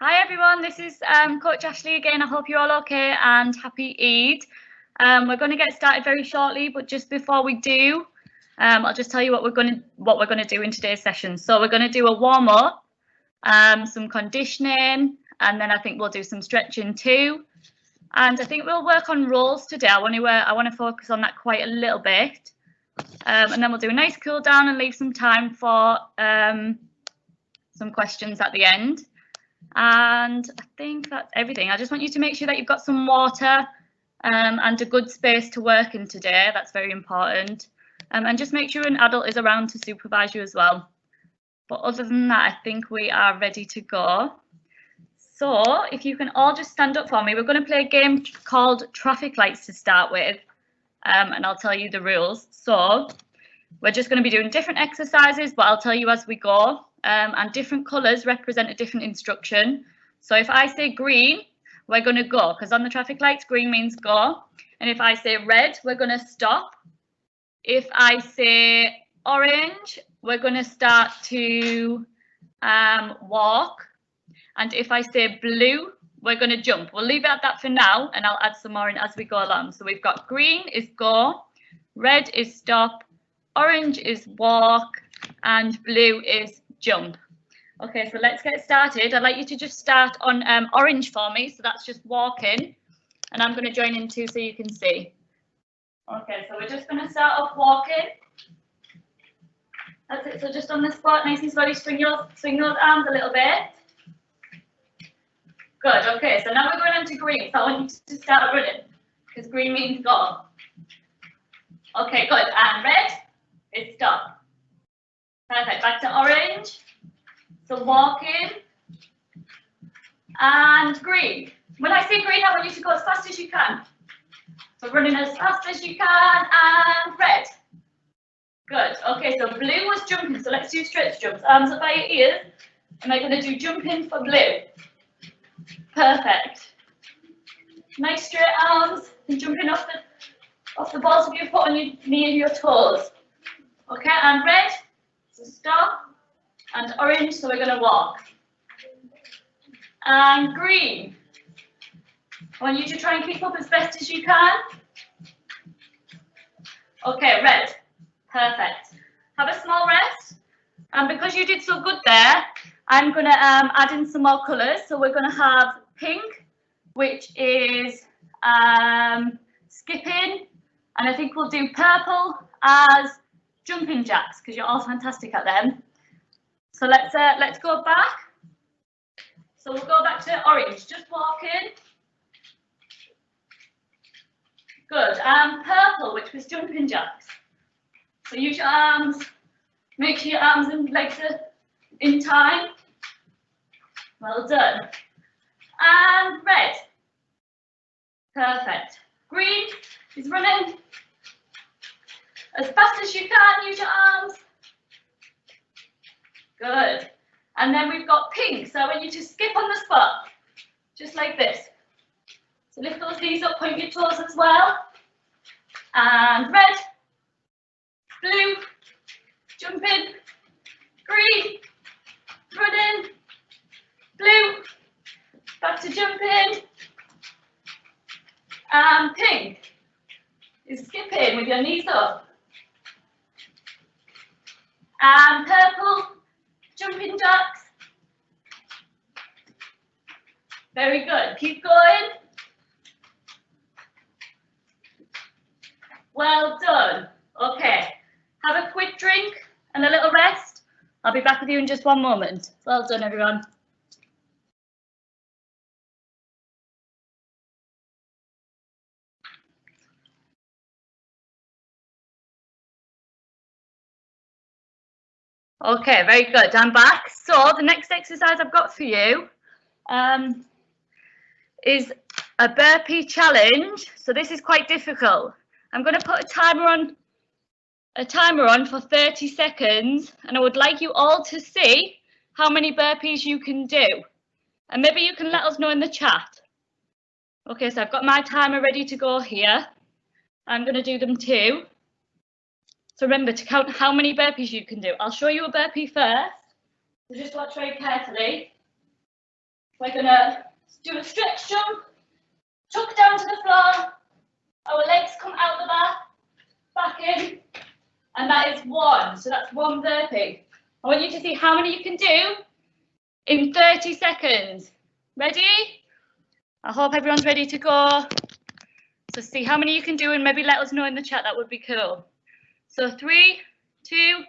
Hi everyone, this is Coach Ashley again. I hope you're all okay and happy Eid. We're going to get started very shortly, but just before we do, I'll just tell you what we're going to do in today's session. So we're going to do a warm up, some conditioning, and then I think we'll do some stretching too. And I think we'll work on rolls today. I want to focus on that quite a little bit, and then we'll do a nice cool down and leave some time for some questions at the end. And I think that's everything. I just want you to make sure that you've got some water and a good space to work in today. That's very important. And just make sure an adult is around to supervise you as well. But other than that, I think we are ready to go. So if you can all just stand up for me, we're going to play a game called Traffic Lights to start with. And I'll tell you the rules. So we're just going to be doing different exercises, but I'll tell you as we go. And different colours represent a different instruction. So if I say green, we're going to go, because on the traffic lights, green means go. And if I say red, we're going to stop. If I say orange, we're going to start to walk. And if I say blue, we're going to jump. We'll leave it at that for now, and I'll add some more in as we go along. So we've got green is go, red is stop, orange is walk, and blue is jump. Okay, so let's get started. I'd like you to just start on orange for me. So that's just walking, and I'm going to join in too so you can see. Okay, so we're just going to start off walking. That's it. So just on the spot, nice and slowly swing those arms a little bit. Good. Okay, so now we're going on to green. So I want you to start running because green means go. Okay, good. And red is stop. Perfect. Back to orange. So walking. And green. When I say green, I want you to go as fast as you can. So running as fast as you can. And red. Good. Okay, so blue was jumping. So let's do stretch jumps. Arms up by your ears. And we're going to do jumping for blue. Perfect. Nice straight arms. And jumping off the balls of your foot on your knee and your toes. Okay, and red. So stop, and orange, so we're going to walk. And green. I want you to try and keep up as best as you can. Okay, red. Perfect. Have a small rest. And because you did so good there, I'm going to add in some more colours. So we're going to have pink, which is skipping. And I think we'll do purple as jumping jacks, because you're all fantastic at them. So let's go back. So we'll go back to orange, just walking. Good. And purple, which was jumping jacks. So use your arms. Make sure your arms and legs are in time. Well done. And red. Perfect. Green is running. As fast as you can, use your arms. Good. And then we've got pink, so I want you to skip on the spot, just like this. So lift those knees up, point your toes as well. And red, blue, jumping, green, running, blue, back to jumping. And pink is skipping with your knees up. And purple, jumping jacks. Very good. Keep going. Well done. Okay. Have a quick drink and a little rest. I'll be back with you in just one moment. Well done, everyone. Okay, very good. I'm back. So the next exercise I've got for you is a burpee challenge. So this is quite difficult. I'm going to put a timer on for 30 seconds, and I would like you all to see how many burpees you can do. And maybe you can let us know in the chat. Okay, so I've got my timer ready to go here. I'm going to do them too. So remember to count how many burpees you can do. I'll show you a burpee first. So just watch very carefully. We're gonna do a stretch jump, tuck down to the floor, our legs come out the back in, and that is 1. So that's 1 burpee. I want you to see how many you can do in 30 seconds. Ready? I hope everyone's ready to go. So see how many you can do and maybe let us know in the chat, that would be cool. So 3, 2,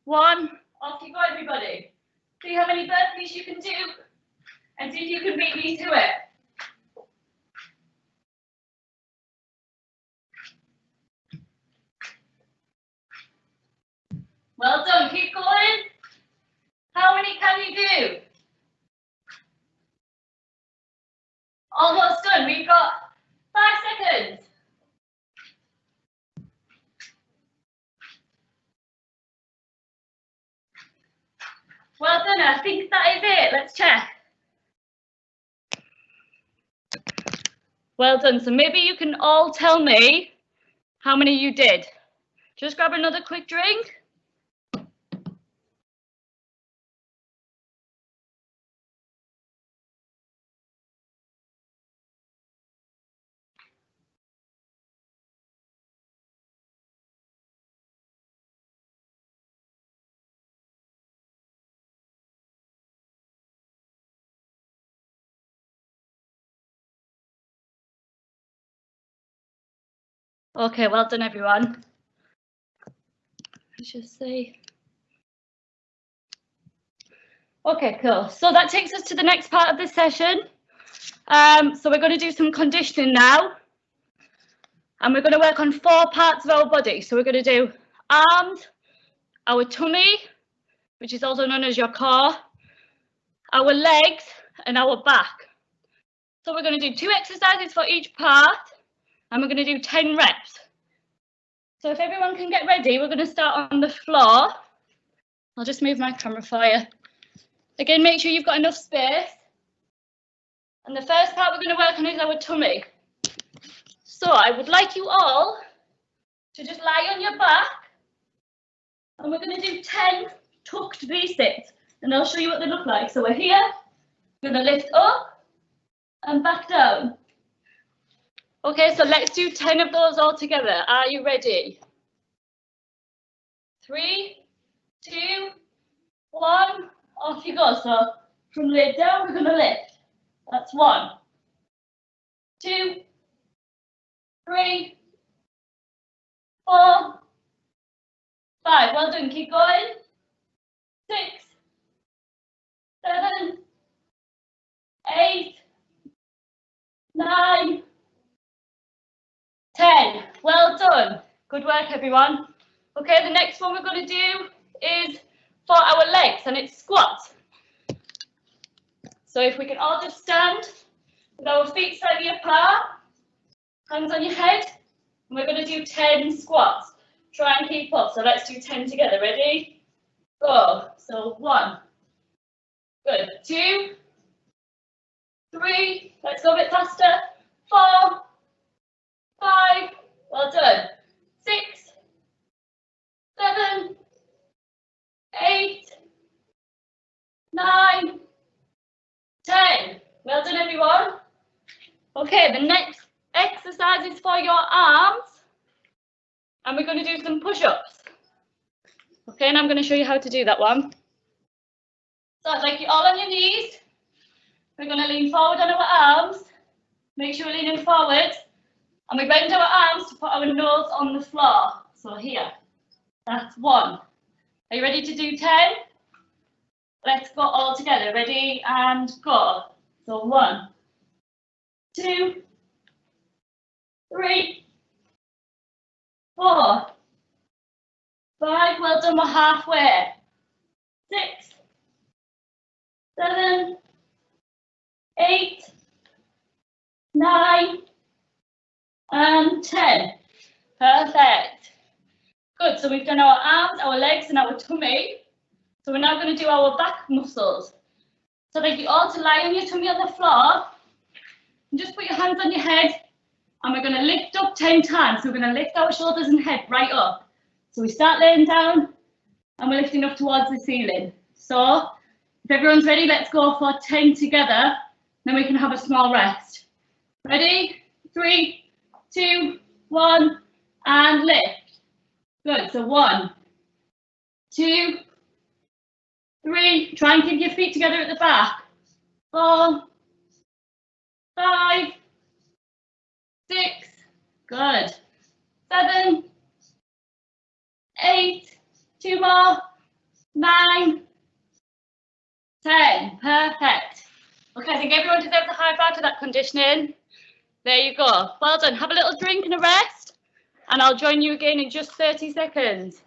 1, off you go everybody. See how many burpees you can do and see if you can beat me to it. Well done, keep going. How many can you do? Almost done, we've got 5 seconds. Well done, I think that is it, let's check. Well done, so maybe you can all tell me how many you did. Just grab another quick drink. Okay, well done everyone. Let's just see. Okay, cool. So that takes us to the next part of this session. So we're going to do some conditioning now. And we're going to work on 4 parts of our body. So we're going to do arms, our tummy, which is also known as your core, our legs, and our back. So we're going to do 2 exercises for each part, and we're going to do 10 reps. So if everyone can get ready, we're going to start on the floor. I'll just move my camera for you. Again, make sure you've got enough space. And the first part we're going to work on is our tummy. So I would like you all to just lie on your back, and we're going to do 10 tucked V-sits, and I'll show you what they look like. So we're here, we're going to lift up and back down. Okay, so let's do 10 of those all together. Are you ready? 3, 2, 1, off you go. So from lay down, we're going to lift. That's 1, 2, 3, 4, 5. Well done. Keep going. 6, 7, 8, 9, 10. Well done. Good work, everyone. Okay, the next one we're going to do is for our legs, and it's squats. So if we can all just stand with our feet slightly apart, hands on your head, and we're going to do 10 squats. Try and keep up. So let's do 10 together. Ready? Go. So 1. Good. 2, 3. Let's go a bit faster. 4, 5. Well done. 6, 7, 8, 9, 10. Well done, everyone. Okay, the next exercise is for your arms, and we're going to do some push-ups. Okay, and I'm going to show you how to do that one. So I'd like you all on your knees. We're going to lean forward on our arms. Make sure we're leaning forward, and we bend our arms to put our nose on the floor. So here, that's 1. Are you ready to do 10? Let's go all together. Ready and go. So 1, 2, 3, 4, 5. Well done, we're halfway. 6, 7, 8, 9, and 10. Perfect. Good, so we've done our arms, our legs, and our tummy. So we're now going to do our back muscles. So I'd like you all to lie on your tummy on the floor, and just put your hands on your head, and we're going to lift up 10 times. So we're going to lift our shoulders and head right up. So we start laying down, and we're lifting up towards the ceiling. So If everyone's ready, let's go for 10 together. Then we can have a small rest. Ready? 3, 2, 1, and lift. Good. So 1, 2, 3. Try and keep your feet together at the back. 4, 5, 6. Good. 7, 8. 2 more. 9, 10. Perfect. Okay, I think everyone deserves a high five for that conditioning. There you go. Well done. Have a little drink and a rest, and I'll join you again in just 30 seconds.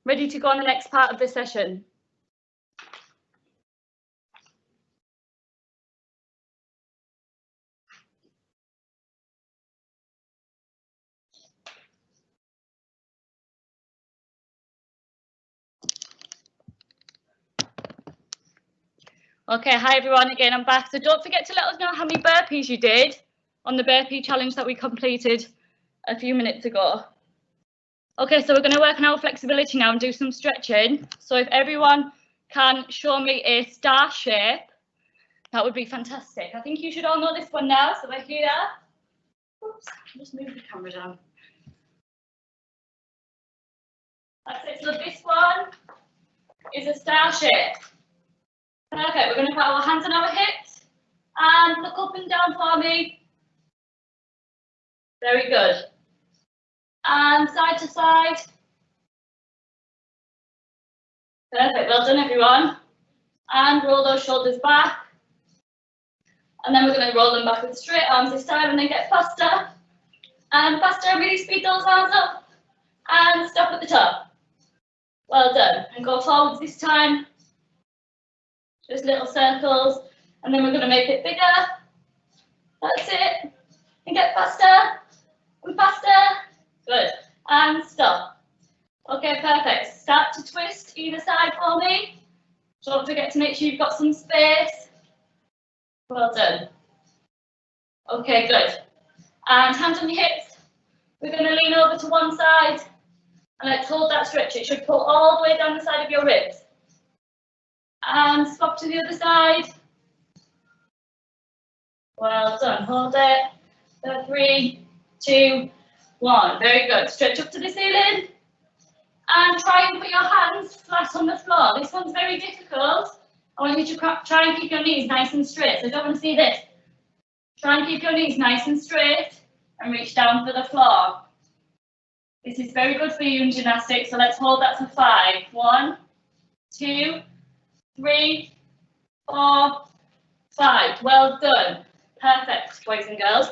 Ready to go on the next part of the session. Okay, hi everyone, again I'm back. So don't forget to let us know how many burpees you did on the burpee challenge that we completed a few minutes ago. Okay, so we're going to work on our flexibility now and do some stretching. So if everyone can show me a star shape, that would be fantastic. I think you should all know this one now. So we're here. Oops, I'll just move the camera down. That's it. So this one is a star shape. Perfect. We're going to put our hands on our hips and look up and down for me. Very good. And side to side. Perfect. Well done, everyone. And roll those shoulders back. And then we're going to roll them back with straight arms this time and then get faster. And faster, and really speed those arms up. And stop at the top. Well done. And go forwards this time. Just little circles. And then we're going to make it bigger. That's it. And get faster. And faster. Good. And stop. Okay, perfect. Start to twist either side for me. Don't forget to make sure you've got some space. Well done. Okay, good. And hands on your hips. We're going to lean over to one side. And let's hold that stretch. It should pull all the way down the side of your ribs. And swap to the other side. Well done. Hold it. So 3, 2, 1. Very good. Stretch up to the ceiling. And try and put your hands flat on the floor. This one's very difficult. I want you to try and keep your knees nice and straight. So I don't want to see this. Try and keep your knees nice and straight and reach down for the floor. This is very good for you in gymnastics. So let's hold that for 5. 1, 2, 3, 4, 5. Well done. Perfect, boys and girls.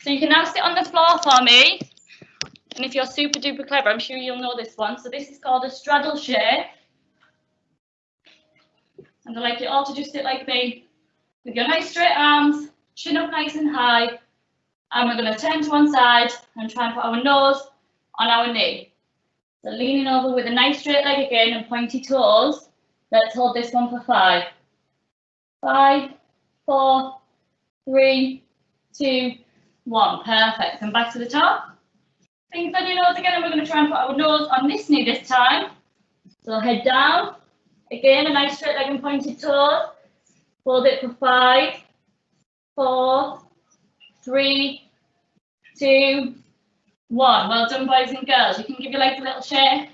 So you can now sit on the floor for me. And if you're super duper clever, I'm sure you'll know this one. So this is called a straddle shape. And I'd like you all to just sit like me with your nice straight arms, chin up nice and high. And we're going to turn to one side and try and put our nose on our knee. So leaning over with a nice straight leg again and pointy toes. Let's hold this one for 5. 5, 4, 3, 2, 1. Perfect. And back to the top. Fingers on your nose again, and we're going to try and put our nose on this knee this time. So head down. Again, a nice straight leg and pointed toes. Hold it for 5, 4, 3, 2, 1. Well done, boys and girls. You can give your legs a little shake.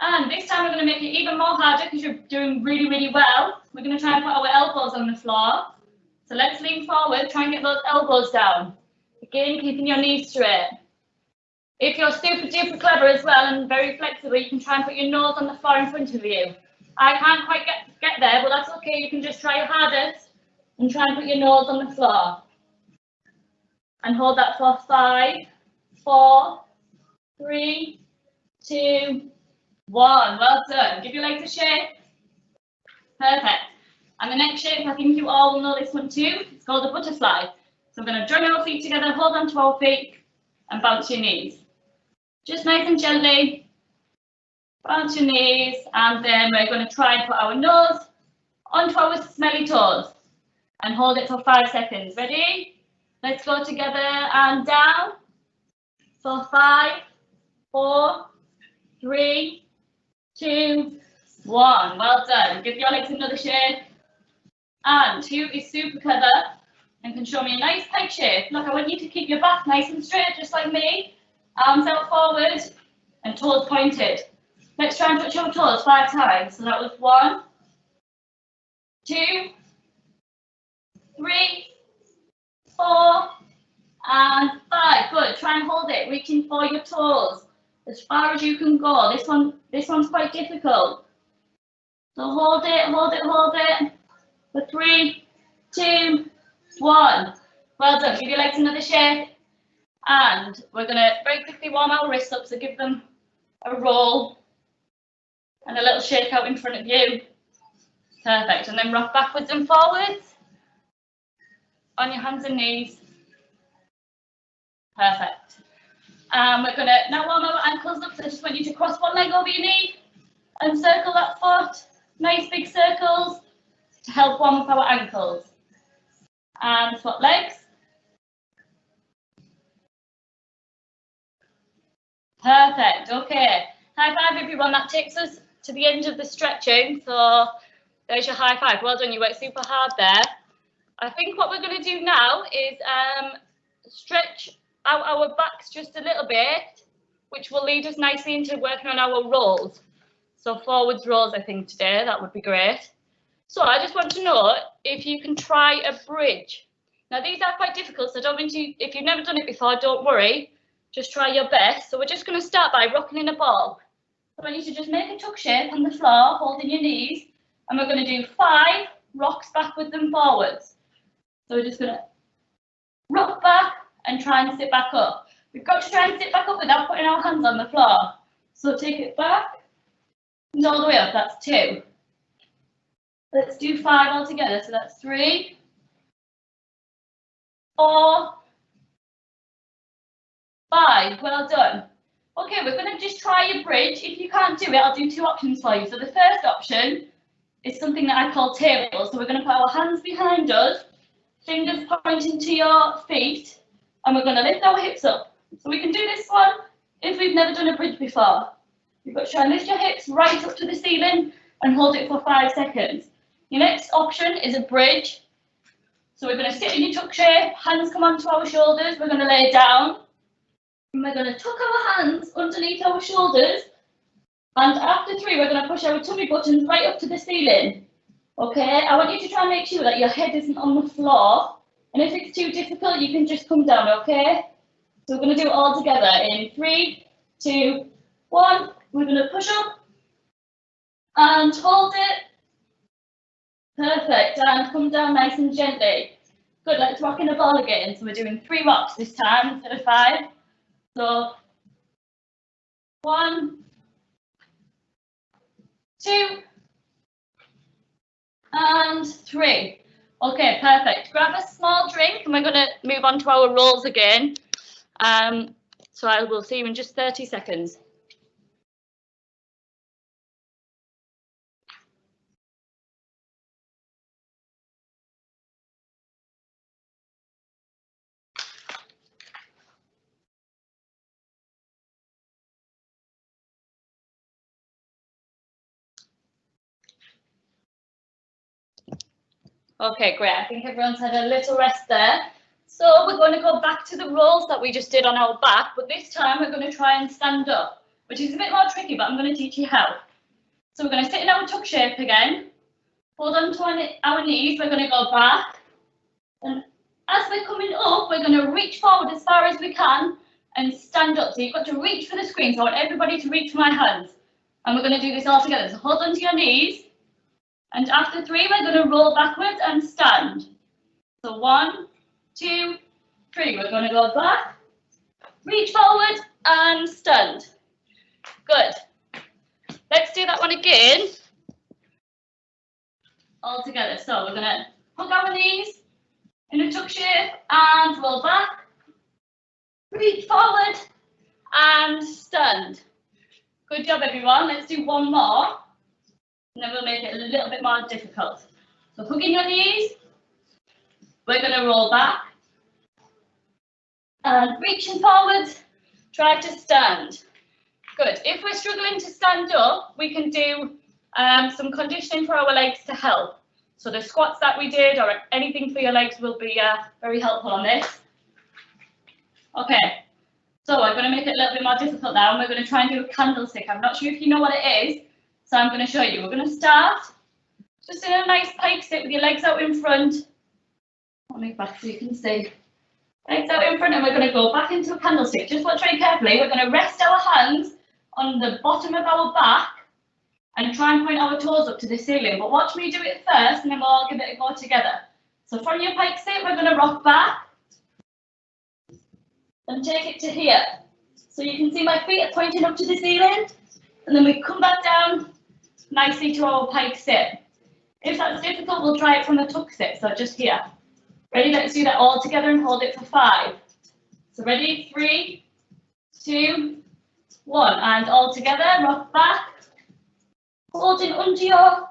And this time we're going to make it even more harder because you're doing really, really well. We're going to try and put our elbows on the floor. So let's lean forward, try and get those elbows down. Again, keeping your knees straight. If you're super duper clever as well and very flexible, you can try and put your nose on the floor in front of you. I can't quite get there, but that's okay. You can just try your hardest and try and put your nose on the floor. And hold that for 5, 4, 3, 2, 1. Well done. Give your legs a shake. Perfect. And the next shape, I think you all will know this one too. It's called a butterfly. So I'm going to join our feet together, hold on to our feet, and bounce your knees. Just nice and gently. Bounce your knees, and then we're going to try and put our nose onto our smelly toes and hold it for 5 seconds. Ready? Let's go together and down for 5, 4, 3, 2, 1. Well done. Give your legs another shake. And 2 is super clever and can show me a nice pike shape. Look, I want you to keep your back nice and straight, just like me. Arms out forward and toes pointed. Let's try and touch our toes 5 times. So that was 1, 2, 3, 4, and 5. Good. Try and hold it, reaching for your toes as far as you can go. This one's quite difficult. So hold it, hold it, hold it. For 3, 2, 1. Well done. Give your legs another shake. And we're going to very quickly warm our wrists up. So give them a roll and a little shake out in front of you. Perfect. And then rock backwards and forwards on your hands and knees. Perfect. We're going to now warm our ankles up. So I just want you to cross one leg over your knee and circle that foot. Nice big circles to help warm up our ankles. And swap legs. Perfect. Okay. High five, everyone. That takes us to the end of the stretching. So there's your high five. Well done. You worked super hard there. I think what we're going to do now is stretch out our backs just a little bit, which will lead us nicely into working on our rolls. So forwards rolls, I think, today. That would be great. So I just want to know if you can try a bridge. Now, these are quite difficult, so don't want you, if you've never done it before, don't worry. Just try your best. So we're just going to start by rocking in a ball. I want you to just make a tuck shape on the floor, holding your knees, and we're going to do 5 rocks backwards and forwards. So we're just going to rock back and try and sit back up. We've got to try and sit back up without putting our hands on the floor. So take it back and all the way up. That's 2. Let's do 5 altogether. So that's 3, 4, 5. Well done. Okay, we're going to just try a bridge. If you can't do it, I'll do 2 options for you. So the first option is something that I call table. So we're going to put our hands behind us, fingers pointing to your feet, and we're going to lift our hips up. So we can do this one if we've never done a bridge before. You've got to try and lift your hips right up to the ceiling and hold it for 5 seconds. Your next option is a bridge. So we're going to sit in your tuck shape, hands come onto our shoulders, we're going to lay down, and we're going to tuck our hands underneath our shoulders, and after 3 we're going to push our tummy buttons right up to the ceiling. Okay, I want you to try and make sure that your head isn't on the floor, and if it's too difficult you can just come down, okay? So we're going to do it all together in 3, 2, 1. We're going to push up and hold it. Perfect, and come down nice and gently. Good, let's rock in a ball again. So we're doing 3 rocks this time instead of 5. So 1, 2, and 3. Okay, perfect. Grab a small drink and we're going to move on to our rolls again. So I will see you in just 30 seconds. Okay, great. I think everyone's had a little rest there. So we're going to go back to the rolls that we just did on our back, but this time we're going to try and stand up, which is a bit more tricky, but I'm going to teach you how. So we're going to sit in our tuck shape again, hold on to our knees, we're going to go back, and as we're coming up, we're going to reach forward as far as we can and stand up. So you've got to reach for the screen, so I want everybody to reach for my hands. And we're going to do this all together. So hold on to your knees. And after 3, we're going to roll backwards and stand. So 1, 2, 3. We're going to go back, reach forward and stand. Good. Let's do that one again. All together. So we're going to hook our knees in a tuck shape and roll back, reach forward and stand. Good job, everyone. Let's do one more. And then we'll make it a little bit more difficult. So hugging your knees, we're going to roll back and reaching forward, try to stand. Good. If we're struggling to stand up, we can do some conditioning for our legs to help. So the squats that we did or anything for your legs will be very helpful on this. Okay, so I'm going to make it a little bit more difficult now, and we're going to try and do a candlestick. I'm not sure if you know what it is, so I'm going to show you. We're going to start just in a nice pike sit with your legs out in front. I'll move back so you can see. Legs out in front, and we're going to go back into a candlestick. Just watch very carefully. We're going to rest our hands on the bottom of our back and try and point our toes up to the ceiling. But watch me do it first, and then we'll all give it a go together. So from your pike sit, we're going to rock back and take it to here. So you can see my feet are pointing up to the ceiling, and then we come back down nicely to our pike sit. If that's difficult, we'll try it from a tuck sit, so just here. Ready? Let's do that all together and hold it for 5. So ready? 3, 2, 1, and all together, rock back. Holding under your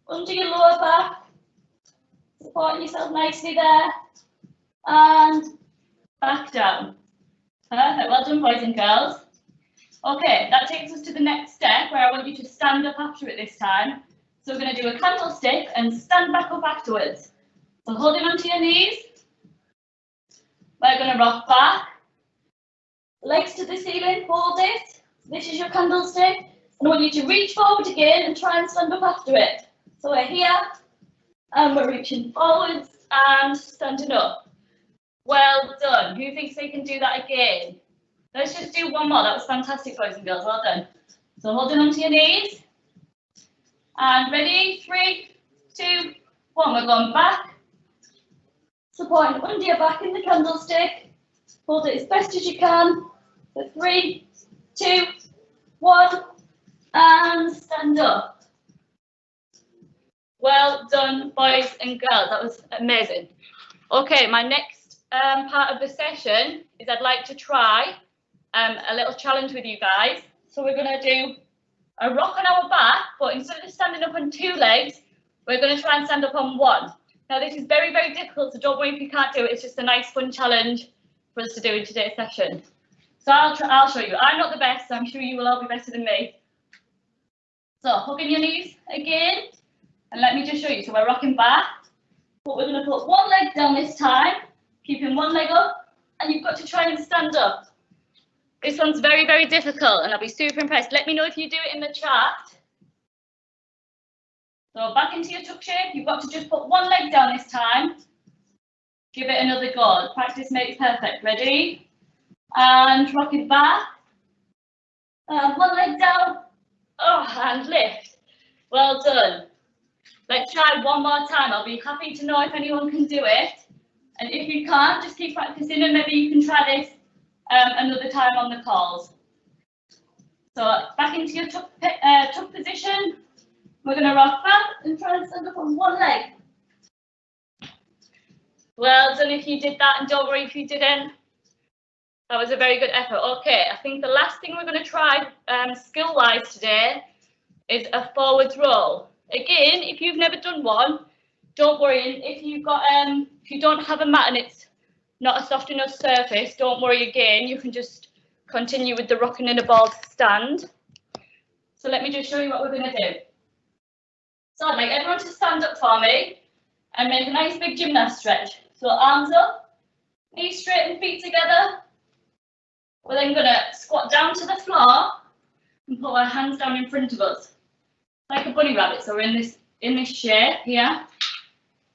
lower back, supporting yourself nicely there, and back down. Perfect, well done boys and girls. Okay, that takes us to the next step where I want you to stand up after it this time. So we're going to do a candlestick and stand back up afterwards. So holding onto your knees, we're going to rock back, legs to the ceiling, hold it. This is your candlestick. I want you to reach forward again and try and stand up after it. So we're here and we're reaching forwards and standing up. Well done. Who thinks they can do that again? Let's just do one more. That was fantastic, boys and girls. Well done. So holding onto your knees. And ready? 3, 2, 1. We're going back. Supporting under your back in the candlestick. Hold it as best as you can. For 3, 2, 1. And stand up. Well done, boys and girls. That was amazing. Okay, my next part of the session is I'd like to try a little challenge with you guys. So we're going to do a rock on our back, but instead of standing up on 2 legs, we're going to try and stand up on 1. Now this is very, very difficult, so don't worry if you can't do it. It's just a nice fun challenge for us to do in today's session. So I'll show you. I'm not the best, so I'm sure you will all be better than me. So hugging your knees again, and let me just show you. So we're rocking back, but we're going to put 1 leg down this time, keeping 1 leg up, and you've got to try and stand up. This one's very, very difficult, and I'll be super impressed. Let me know if you do it in the chat. So back into your tuck shape. You've got to just put 1 leg down this time. Give it another go. Practice makes perfect. Ready? And rock it back. 1 leg down. Oh, and lift. Well done. Let's try one more time. I'll be happy to know if anyone can do it. And if you can't, just keep practicing, and maybe you can try this another time on the calls. So back into your tuck position. We're going to rock back and try and stand up on 1 leg. Well done if you did that, and don't worry if you didn't. That was a very good effort. Okay, I think the last thing we're going to try skill-wise today is a forwards roll. Again, if you've never done one, don't worry. If you don't have a mat and it's not a soft enough surface, don't worry again. You can just continue with the rocking in a ball to stand. So let me just show you what we're going to do. So I'd like everyone to stand up for me and make a nice big gymnast stretch. So arms up, knees straight and feet together. We're then going to squat down to the floor and put our hands down in front of us, like a bunny rabbit. So we're in this shape here.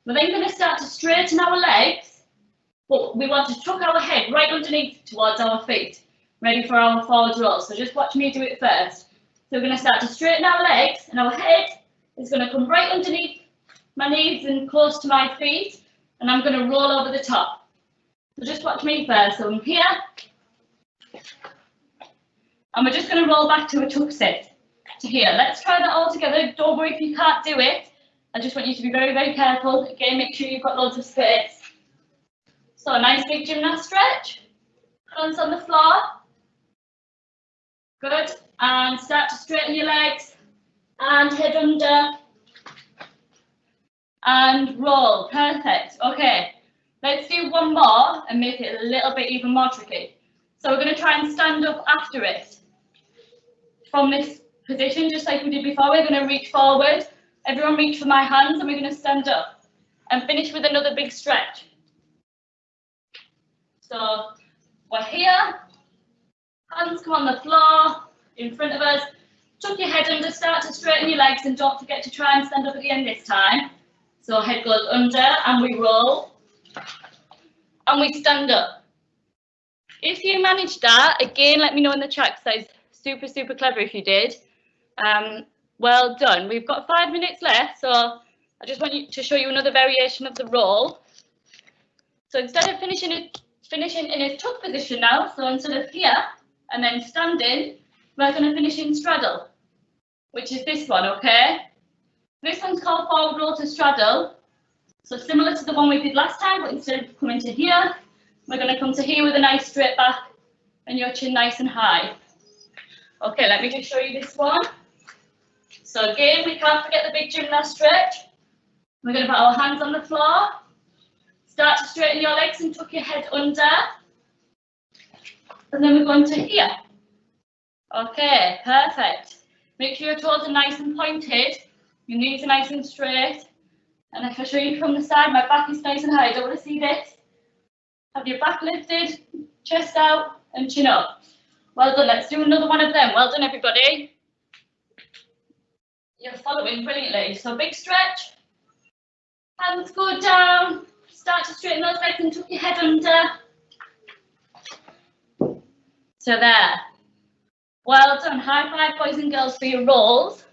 We're then going to start to straighten our legs, but we want to tuck our head right underneath towards our feet, ready for our forward roll. So just watch me do it first. So we're going to start to straighten our legs, and our head is going to come right underneath my knees and close to my feet, and I'm going to roll over the top. So just watch me first. So I'm here, and we're just going to roll back to a tuck sit to here. Let's try that all together. Don't worry if you can't do it. I just want you to be very, very careful. Again, make sure you've got loads of space. So a nice big gymnast stretch. Hands on the floor. Good. And start to straighten your legs and head under and roll. Perfect. Okay, let's do one more and make it a little bit even more tricky. So we're going to try and stand up after it from this position, just like we did before. We're going to reach forward. Everyone reach for my hands, and we're going to stand up and finish with another big stretch. So we're here, hands come on the floor in front of us. Tuck your head under, start to straighten your legs, and don't forget to try and stand up at the end this time. So head goes under and we roll and we stand up. If you managed that, again, let me know in the chat, because that is super, super clever if you did. Well done. We've got 5 minutes left, so I just want to show you another variation of the roll. So instead of finishing in a tuck position now, so instead of here and then standing, we're going to finish in straddle, which is this one, okay? This one's called forward roll to straddle. So similar to the one we did last time, but instead of coming to here, we're going to come to here with a nice straight back and your chin nice and high. Okay, let me just show you this one. So again, we can't forget the big gymnast stretch. We're going to put our hands on the floor. Start to straighten your legs and tuck your head under. And then we're going to here. Okay, perfect. Make sure your toes are nice and pointed. Your knees are nice and straight. And if I show you from the side, my back is nice and high. I don't want to see this. Have your back lifted, chest out, and chin up. Well done. Let's do another one of them. Well done, everybody. You're following brilliantly. So big stretch. Hands go down. Start to straighten those legs and tuck your head under. So there. Well done. High five, boys and girls, for your rolls.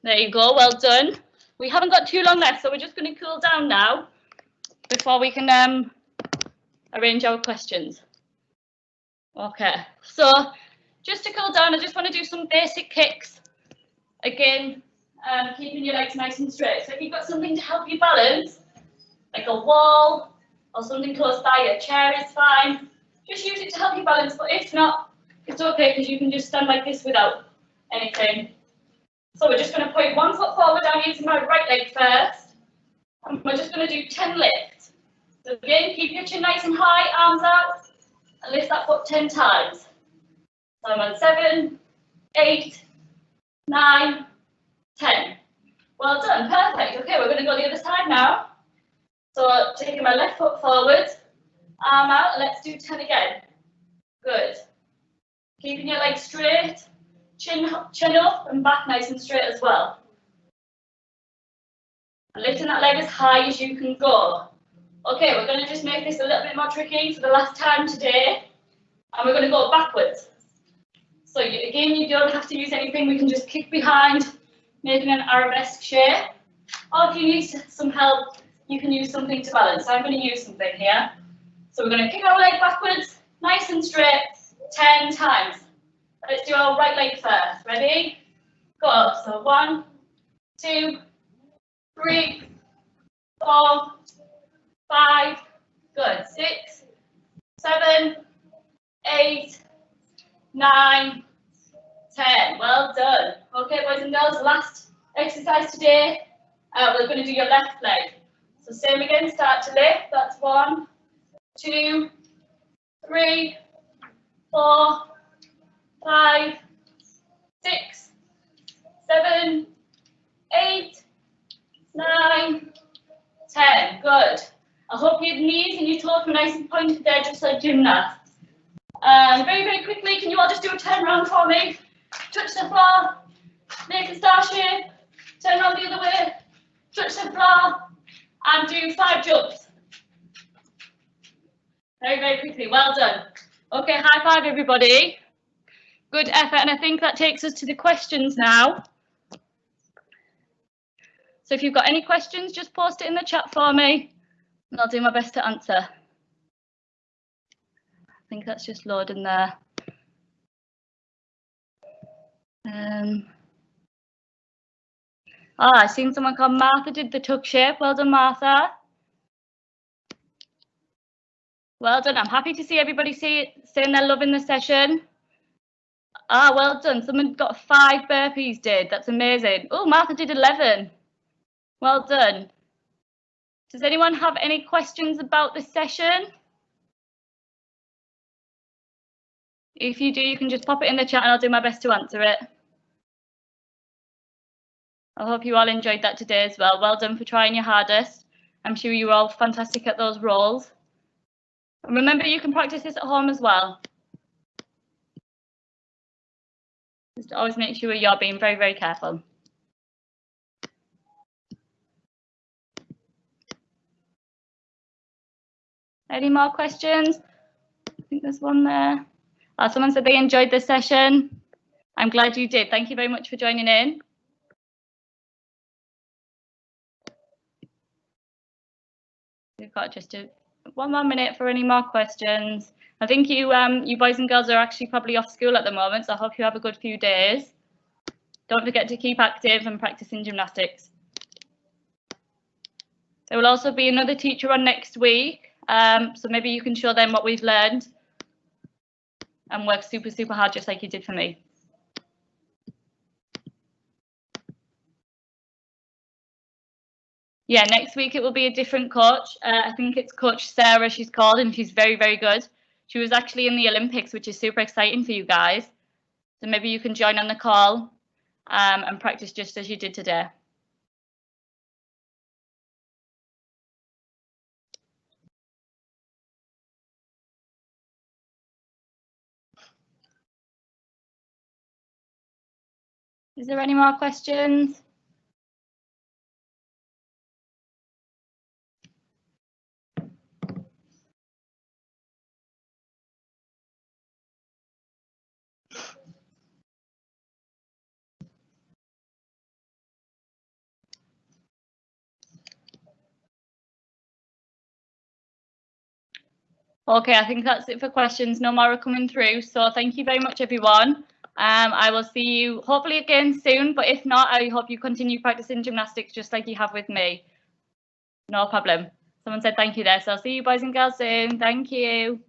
There you go. Well done. We haven't got too long left, so we're just going to cool down now before we can arrange our questions. Okay, so just to cool down, I just want to do some basic kicks. Again, keeping your legs nice and straight. So if you've got something to help you balance, like a wall or something close by, a chair is fine. Just use it to help you balance, but if not, it's okay, because you can just stand like this without anything. So we're just going to point one foot forward. I'm using my right leg first. And we're just going to do 10 lifts. So again, keep your chin nice and high, arms out, and lift that foot 10 times. So I'm on 7, 8, 9, 10. Well done, perfect. Okay, we're going to go the other side now. So taking my left foot forward, arm out, and let's do 10 again. Good. Keeping your legs straight. Chin up and back nice and straight as well. And lifting that leg as high as you can go. Okay, we're going to just make this a little bit more tricky for the last time today. And we're going to go backwards. So again, you don't have to use anything. We can just kick behind, making an arabesque shape. Or if you need some help, you can use something to balance. So I'm going to use something here. So we're going to kick our leg backwards, nice and straight, 10 times. Let's do our right leg first. Ready? Go. So 1, 2, 3, 4, 5. Good. 6, 7, 8, 9, 10. Well done. Okay, boys and girls, last exercise today. We're going to do your left leg. So same again, start to lift. That's 1, 2, 3, 4, 5, 6, 7, 8, 9, 10. Good. I hope your knees and your toes were nice and pointed there, just like gymnasts. Very, very quickly, can you all just do a turn around for me? Touch the floor, make a star shape, turn around the other way, touch the floor, and do 5 jumps. Very, very quickly. Well done. Okay, high five, everybody. Good effort, and I think that takes us to the questions now. So if you've got any questions, just post it in the chat for me, and I'll do my best to answer. I think that's just loading there. I've seen someone called Martha did the tuck shape. Well done, Martha. Well done. I'm happy to see everybody saying they're loving the session. Well done. Someone got 5 burpees did. That's amazing. Oh, Martha did 11. Well done. Does anyone have any questions about the session? If you do, you can just pop it in the chat and I'll do my best to answer it. I hope you all enjoyed that today as well. Well done for trying your hardest. I'm sure you were all fantastic at those roles. And remember, you can practice this at home as well. Just always make sure you're being very, very careful. Any more questions? I think there's one there. Someone said they enjoyed this session. I'm glad you did. Thank you very much for joining in. We've got just one more minute for any more questions. I think you boys and girls are actually probably off school at the moment, so I hope you have a good few days. Don't forget to keep active and practicing gymnastics. There will also be another teacher on next week, so maybe you can show them what we've learned and work super, super hard just like you did for me. Yeah, next week it will be a different coach. I think it's Coach Sarah she's called, and she's very, very good. She was actually in the Olympics, which is super exciting for you guys. So maybe you can join on the call and practice just as you did today. Is there any more questions? Okay, I think that's it for questions. No more are coming through. So thank you very much, everyone. I will see you hopefully again soon, but if not, I hope you continue practicing gymnastics just like you have with me. No problem. Someone said thank you there. So I'll see you boys and girls soon. Thank you.